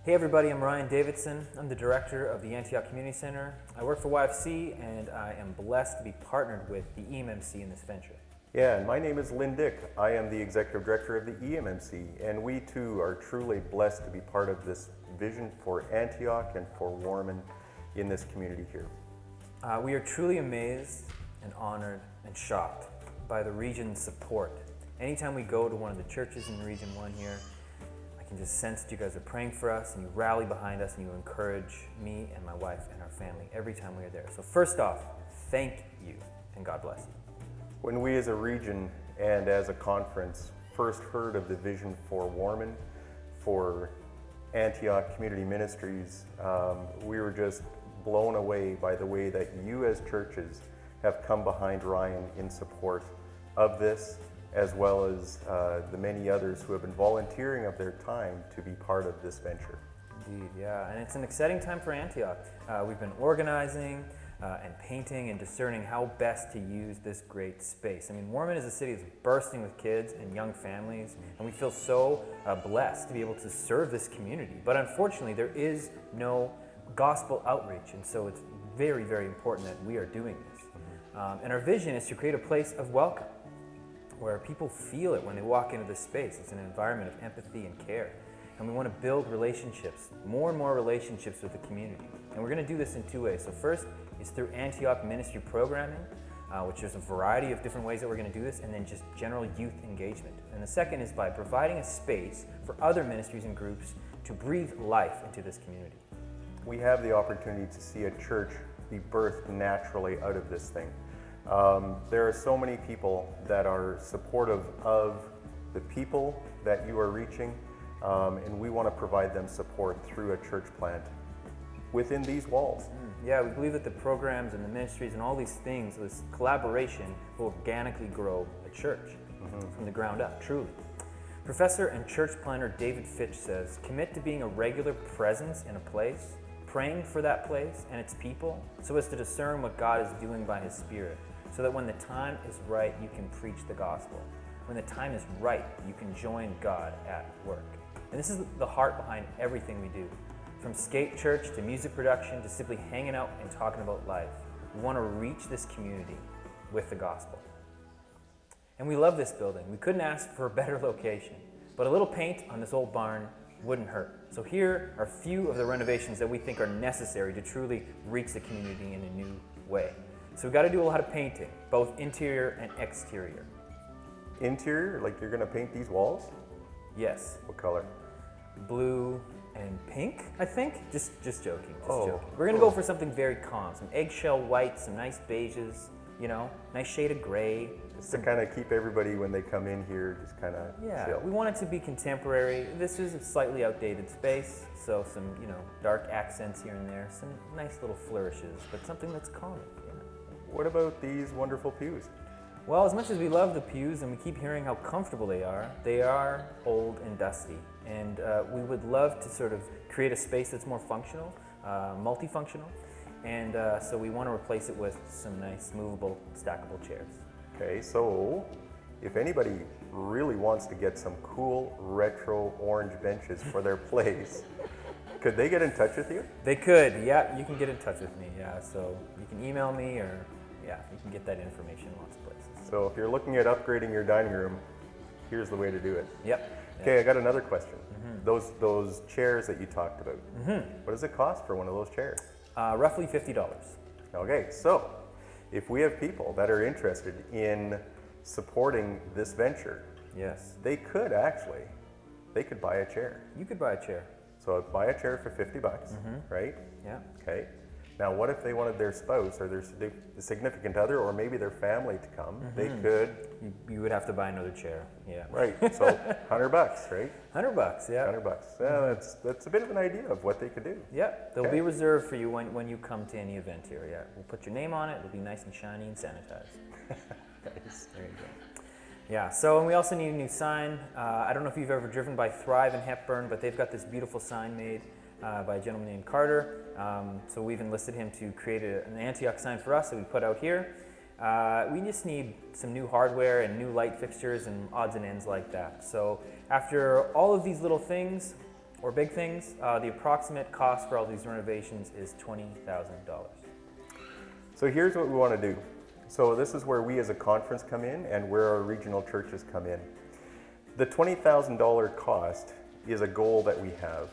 Hey everybody, I'm Ryan Davidson. I'm the director of the Antioch Community Center. I work for YFC and I am blessed to be partnered with the EMMC in this venture. Yeah, and my name is Lynn Dick. I am the executive director of the EMMC, and we too are truly blessed to be part of this vision for Antioch and for Warman in this community here. We are truly amazed and honored and shocked by the region's support. Anytime we go to one of the churches in Region 1 here, I can just sense that you guys are praying for us and you rally behind us and you encourage me and my wife and our family every time we are there. So first off, thank you and God bless you. When we as a region and as a conference first heard of the vision for Warman, for Antioch Community Ministries, we were just blown away by the way that you as churches have come behind Ryan in support of this, as well as the many others who have been volunteering of their time to be part of this venture. Indeed, yeah, and it's an exciting time for Antioch. We've been organizing and painting and discerning how best to use this great space. I mean, Warman is a city that's bursting with kids and young families, and we feel so blessed to be able to serve this community. But unfortunately, there is no gospel outreach, and so it's very, very important that we are doing this. And our vision is to create a place of welcome, where people feel it when they walk into this space. It's an environment of empathy and care. And we want to build relationships, more and more relationships with the community. And we're going to do this in two ways. So first is through Antioch ministry programming, which is a variety of different ways that we're going to do this, and then just general youth engagement. And the second is by providing a space for other ministries and groups to breathe life into this community. We have the opportunity to see a church be birthed naturally out of this thing. There are so many people that are supportive of the people that you are reaching, and we want to provide them support through a church plant within these walls. Yeah, we believe that the programs and the ministries and all these things, this collaboration, will organically grow a church from the ground up, truly. Professor and church planner David Fitch says, commit to being a regular presence in a place, praying for that place and its people, so as to discern what God is doing by His Spirit, so that when the time is right, you can preach the gospel. When the time is right, you can join God at work. And this is the heart behind everything we do. From skate church to music production to simply hanging out and talking about life. We want to reach this community with the gospel. And we love this building. We couldn't ask for a better location, but a little paint on this old barn wouldn't hurt. So here are a few of the renovations that we think are necessary to truly reach the community in a new way. So we've got to do a lot of painting, both interior and exterior. Interior, like you're going to paint these walls? Yes. What color? Blue and pink, I think. Just joking. Joking. We're going to go for something very calm. Some eggshell white, some nice beiges, nice shade of gray. Just to kind of keep everybody, when they come in here, just kind of chill. We want it to be contemporary. This is a slightly outdated space, so some, dark accents here and there, some nice little flourishes, but something that's calming. What about these wonderful pews? Well, as much as we love the pews and we keep hearing how comfortable they are old and dusty. And we would love to sort of create a space that's more functional, multifunctional. And so we want to replace it with some nice movable, stackable chairs. Okay, so if anybody really wants to get some cool retro orange benches for their place, could they get in touch with you? They could, yeah. You can get in touch with me, yeah. So you can email me or, you can get that information in lots of places. So if you're looking at upgrading your dining room, here's the way to do it. Yep. Okay, I got another question. Those chairs that you talked about, what does it cost for one of those chairs? Roughly $50. Okay, so if we have people that are interested in supporting this venture, yes, they could buy a chair. You could buy a chair. So buy a chair for $50, right? Yeah. Okay. Now, what if they wanted their spouse or their significant other or maybe their family to come? They could. You would have to buy another chair. Yeah. Right. So $100, right? $100, yeah. $100. Yeah, that's a bit of an idea of what they could do. Yeah. They'll be reserved for you when you come to any event here. Yeah. We'll put your name on it. It'll be nice and shiny and sanitized. Nice. There you go. Yeah. So, and we also need a new sign. I don't know if you've ever driven by Thrive in Hepburn, but they've got this beautiful sign made by a gentleman named Carter. So we've enlisted him to create an Antioch sign for us that we put out here. We just need some new hardware and new light fixtures and odds and ends like that. So after all of these little things, or big things, the approximate cost for all these renovations is $20,000. So here's what we want to do. So this is where we as a conference come in and where our regional churches come in. The $20,000 cost is a goal that we have.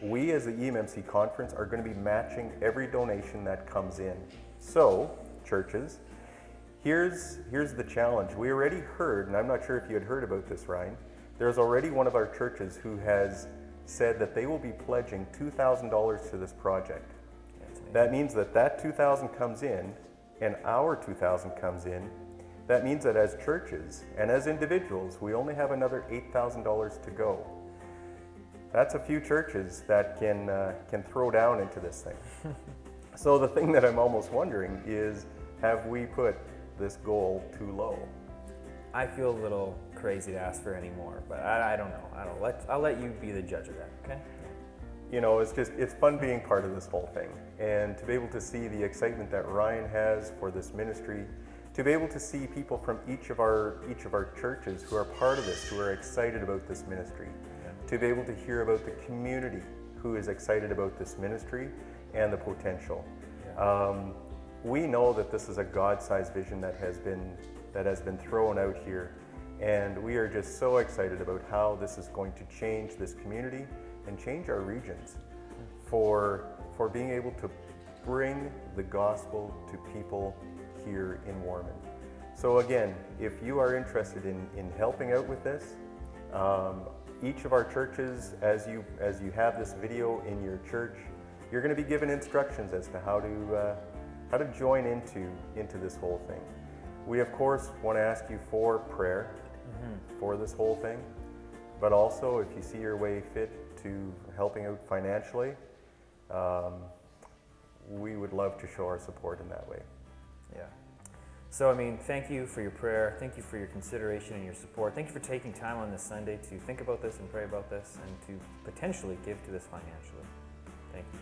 We as the EMMC conference are going to be matching every donation that comes in. So, churches, here's the challenge. We already heard, and I'm not sure if you had heard about this, Ryan, there's already one of our churches who has said that they will be pledging $2,000 to this project. That means that $2,000 comes in and our $2,000 comes in. That means that as churches and as individuals, we only have another $8,000 to go. That's a few churches that can throw down into this thing. So the thing that I'm almost wondering is, have we put this goal too low? I feel a little crazy to ask for any more, but I don't know. I'll let you be the judge of that, okay? You know, it's fun being part of this whole thing, and to be able to see the excitement that Ryan has for this ministry, to be able to see people from each of our churches who are part of this, who are excited about this ministry, to be able to hear about the community who is excited about this ministry and the potential. We know that this is a God-sized vision that has been thrown out here, and we are just so excited about how this is going to change this community and change our regions for being able to bring the gospel to people here in Warman. So again, if you are interested in helping out with this, each of our churches, as you have this video in your church, you're going to be given instructions as to how to join into this whole thing. We of course want to ask you for prayer for this whole thing, but also if you see your way fit to helping out financially, we would love to show our support in that way. Yeah. So, I mean, thank you for your prayer. Thank you for your consideration and your support. Thank you for taking time on this Sunday to think about this and pray about this and to potentially give to this financially. Thank you.